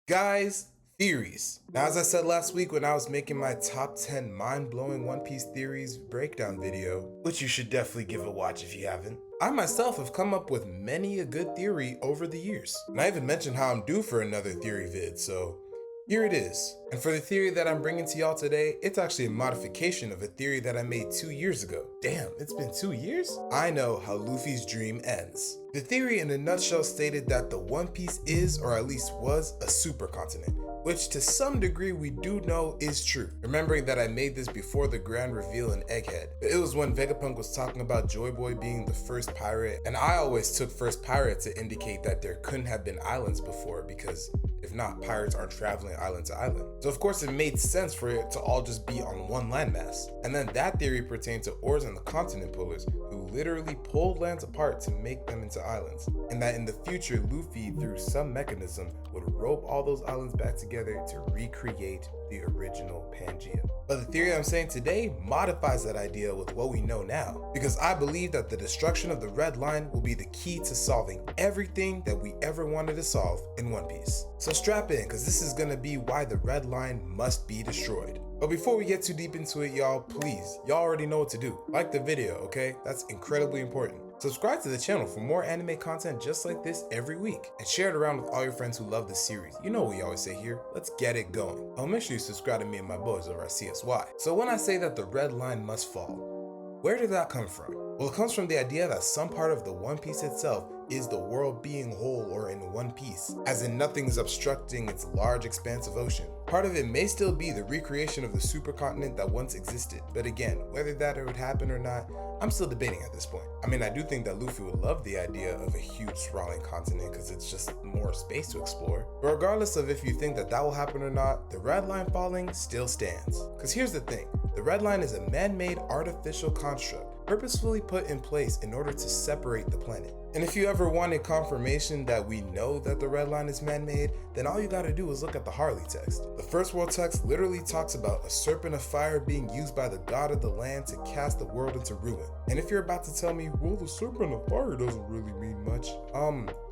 Guys, theories. Now, as I said last week when I was making my top 10 mind-blowing One Piece theories breakdown video, which you should definitely give a watch if you haven't, I myself have come up with many a good theory over the years. And I even mentioned how I'm due for another theory vid, so here it is. And for the theory that I'm bringing to y'all today, it's actually a modification of a theory that I made 2 years ago. Damn, it's been 2 years? I know how Luffy's dream ends. The theory in a nutshell stated that the One Piece is, or at least was, a supercontinent, which to some degree we do know is true. Remembering that I made this before the grand reveal in Egghead. It was when Vegapunk was talking about Joy Boy being the first pirate, and I always took first pirate to indicate that there couldn't have been islands before, because if not, pirates aren't traveling island to island. So of course it made sense for it to all just be on one landmass. And then that theory pertained to Oars and the continent pullers, who literally pulled lands apart to make them into islands. And that in the future, Luffy, through some mechanism, would rope all those islands back together to recreate the original Pangea. But the theory I'm saying today modifies that idea with what we know now, because I believe that the destruction of the Red Line will be the key to solving everything that we ever wanted to solve in One Piece. So strap in, because this is going to be why the Red Line must be destroyed. But before we get too deep into it, y'all, please, y'all already know what to do. Like the video, okay? That's incredibly important. Subscribe to the channel for more anime content just like this every week, and share it around with all your friends who love the series. You know what we always say here, let's get it going. Oh, make sure you subscribe to me and my boys over at CSY. So when I say that the Red Line must fall, where did that come from? Well, it comes from the idea that some part of the One Piece itself is the world being whole or in one piece, as in nothing is obstructing its large expanse of ocean. Part of it may still be the recreation of the supercontinent that once existed, but again, whether that would happen or not, I'm still debating at this point. I mean, I do think that Luffy would love the idea of a huge sprawling continent because it's just more space to explore. But regardless of if you think that that will happen or not, the Red Line falling still stands. Because here's the thing, the Red Line is a man-made artificial construct purposefully put in place in order to separate the planet. And if you ever wanted confirmation that we know that the Red Line is man-made, then all you gotta do is look at the Harley text. The first world text literally talks about a serpent of fire being used by the god of the land to cast the world into ruin. And if you're about to tell me, well, the serpent of fire doesn't really mean much,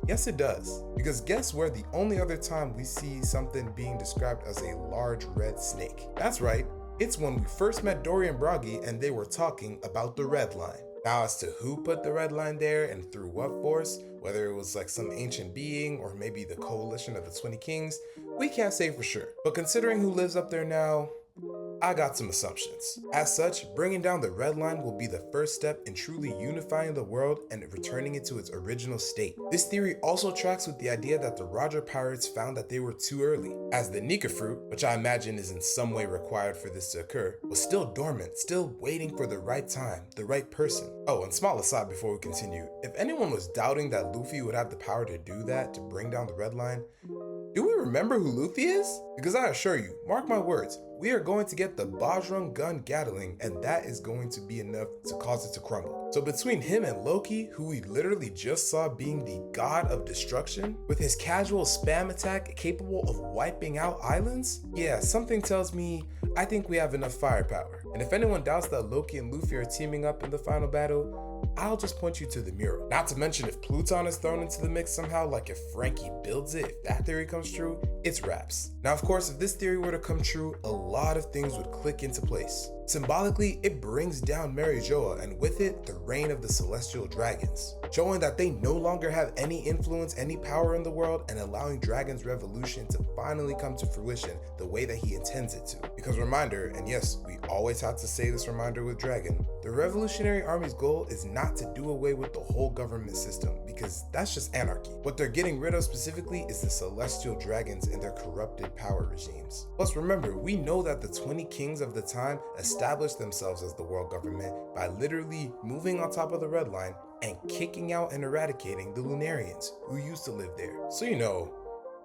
yes it does. Because guess where the only other time we see something being described as a large red snake? That's right. It's when we first met Dory and Bragi and they were talking about the Red Line. Now as to who put the Red Line there and through what force, whether it was like some ancient being or maybe the coalition of the 20 kings, we can't say for sure. But considering who lives up there now, I got some assumptions. As such, bringing down the Red Line will be the first step in truly unifying the world and returning it to its original state. This theory also tracks with the idea that the Roger pirates found that they were too early, as the Nika fruit, which I imagine is in some way required for this to occur, was still dormant, still waiting for the right time, the right person. Oh, and small aside before we continue, if anyone was doubting that Luffy would have the power to do that, to bring down the Red Line, do we remember who Luffy is? Because I assure you, mark my words, we are going to get the Bajrang gun Gatling, and that is going to be enough to cause it to crumble. So between him and Loki, who we literally just saw being the god of destruction, with his casual spam attack capable of wiping out islands, yeah, something tells me I think we have enough firepower. And if anyone doubts that Loki and Luffy are teaming up in the final battle, I'll just point you to the mural. Not to mention if Pluton is thrown into the mix somehow, like if Frankie builds it, if that theory comes true, it's wraps. Now of course, if this theory were to come true, a lot of things would click into place. Symbolically, it brings down Mary Joa and with it, the reign of the celestial dragons, showing that they no longer have any influence, any power in the world, and allowing Dragon's revolution to finally come to fruition the way that he intends it to. Because reminder, and yes, we always have to say this reminder with Dragon, the Revolutionary Army's goal is not to do away with the whole government system, because that's just anarchy. What they're getting rid of specifically is the celestial dragons and their corrupted power regimes. Plus remember, we know that the 20 kings of the time established themselves as the world government by literally moving on top of the Red Line and kicking out and eradicating the Lunarians who used to live there. So you know,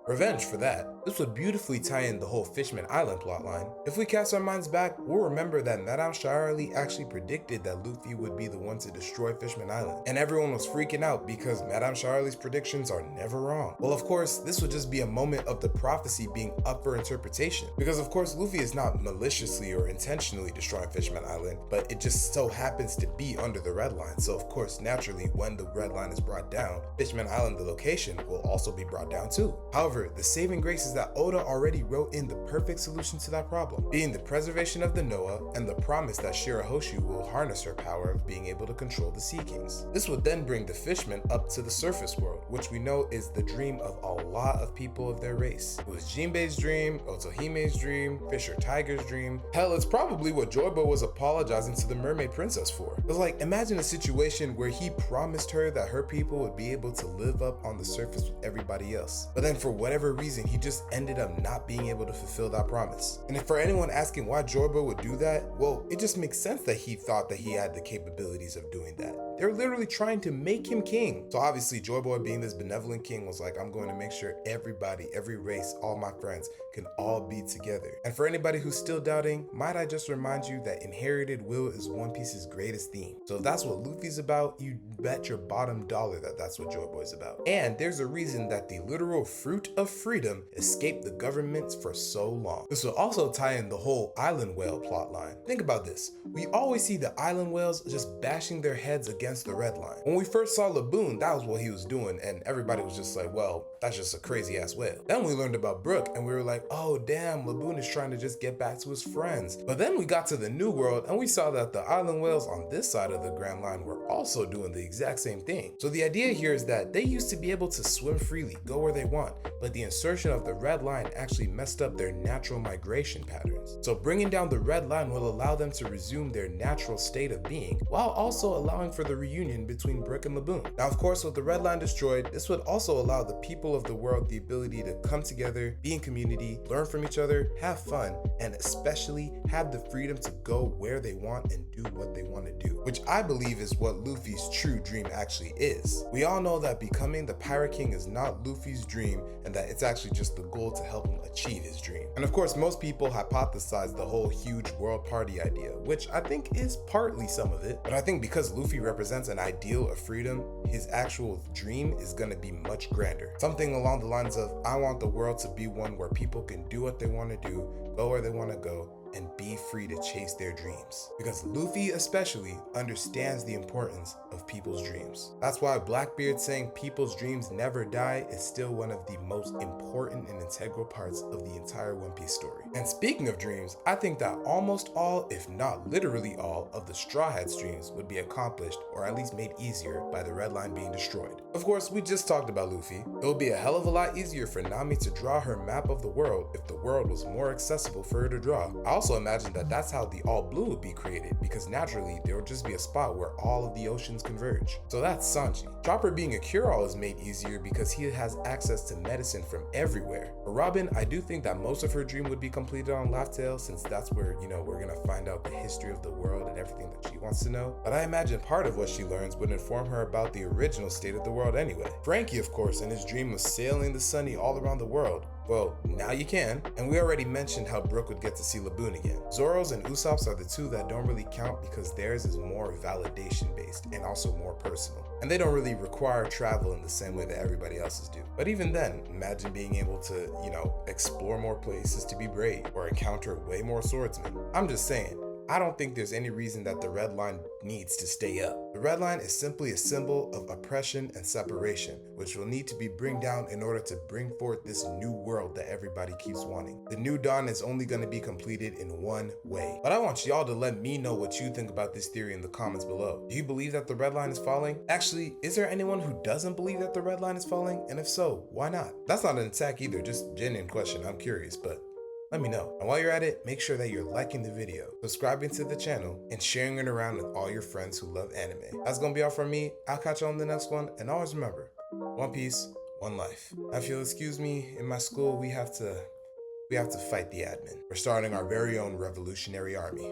revenge for that. This would beautifully tie in the whole Fishman Island plotline. If we cast our minds back, we'll remember that Madame Shirley actually predicted that Luffy would be the one to destroy Fishman Island, and everyone was freaking out because Madame Shirley's predictions are never wrong. Well, of course, this would just be a moment of the prophecy being up for interpretation, because of course Luffy is not maliciously or intentionally destroying Fishman Island, but it just so happens to be under the Red Line. So of course, naturally, when the Red Line is brought down, Fishman Island, the location, will also be brought down too. However, However, the saving grace is that Oda already wrote in the perfect solution to that problem, being the preservation of the Noah and the promise that Shirahoshi will harness her power of being able to control the Sea Kings. This would then bring the fishmen up to the surface world, which we know is the dream of a lot of people of their race. It was Jinbei's dream, Otohime's dream, Fisher Tiger's dream. Hell, it's probably what Joyboy was apologizing to the Mermaid Princess for. It was like, imagine a situation where he promised her that her people would be able to live up on the surface with everybody else. But then for whatever reason, he just ended up not being able to fulfill that promise. And if for anyone asking why Joyboy would do that, well, it just makes sense that he thought that he had the capabilities of doing that. They're literally trying to make him king. So obviously Joyboy, being this benevolent king, was like, I'm going to make sure everybody, every race, all my friends can all be together. And for anybody who's still doubting, might I just remind you that inherited will is One Piece's greatest theme. So if that's what Luffy's about, you bet your bottom dollar that that's what Joyboy's about. And there's a reason that the literal fruit of freedom escaped the governments for so long. This will also tie in the whole island whale plotline. Think about this. We always see the island whales just bashing their heads against the red line. When we first saw Laboon, that was what he was doing, and everybody was just like, well, that's just a crazy ass whale. Then we learned about Brook, and we were like, oh damn, Laboon is trying to just get back to his friends. But then we got to the New World, and we saw that the island whales on this side of the Grand Line were also doing the exact same thing. So the idea here is that they used to be able to swim freely, go where they want, but the insertion of the red line actually messed up their natural migration patterns. So bringing down the red line will allow them to resume their natural state of being, while also allowing for the reunion between Brook and Laboon. Now, of course, with the red line destroyed, this would also allow the people of the world the ability to come together, be in community, learn from each other, have fun, and especially have the freedom to go where they want and do what they want to do, which I believe is what Luffy's true dream actually is. We all know that becoming the Pirate King is not Luffy's dream, and that it's actually just the goal to help him achieve his dream. And of course, most people hypothesize the whole huge world party idea, which I think is partly some of it, but I think because Luffy represents an ideal of freedom, his actual dream is going to be much grander. Something along the lines of, I want the world to be one where people can do what they want to do, go where they want to go, and be free to chase their dreams. Because Luffy especially understands the importance of people's dreams. That's why Blackbeard saying people's dreams never die is still one of the most important and integral parts of the entire One Piece story. And speaking of dreams, I think that almost all, if not literally all, of the Straw Hats' dreams would be accomplished, or at least made easier, by the red line being destroyed. Of course, we just talked about Luffy. It would be a hell of a lot easier for Nami to draw her map of the world if the world was more accessible for her to draw. I also imagine that that's how the All Blue would be created, because naturally there would just be a spot where all of the oceans converge. So that's Sanji. Chopper being a cure-all is made easier because he has access to medicine from everywhere. For Robin, I do think that most of her dream would be completed on Laugh Tale, since that's where, we're gonna find out the history of the world and everything that she wants to know. But I imagine part of what she learns would inform her about the original state of the world anyway. Frankie, of course, in his dream of sailing the Sunny all around the world. Well, now you can. And we already mentioned how Brook would get to see Laboon again. Zoro's and Usopp's are the two that don't really count because theirs is more validation based and also more personal. And they don't really require travel in the same way that everybody else's do. But even then, imagine being able to, explore more places to be brave or encounter way more swordsmen. I'm just saying, I don't think there's any reason that the red line needs to stay up. The red line is simply a symbol of oppression and separation, which will need to be bring down in order to bring forth this new world that everybody keeps wanting. The new dawn is only going to be completed in one way. But I want y'all to let me know what you think about this theory in the comments below. Do you believe that the red line is falling? Actually, is there anyone who doesn't believe that the red line is falling? And if so, why not? That's not an attack either, just genuine question. I'm curious, but let me know. And while you're at it, make sure that you're liking the video, subscribing to the channel, and sharing it around with all your friends who love anime. That's gonna be all from me. I'll catch you on the next one, and always remember, One Piece, one life. Now, if you'll excuse me, in my school, we have to fight the admin. We're starting our very own revolutionary army.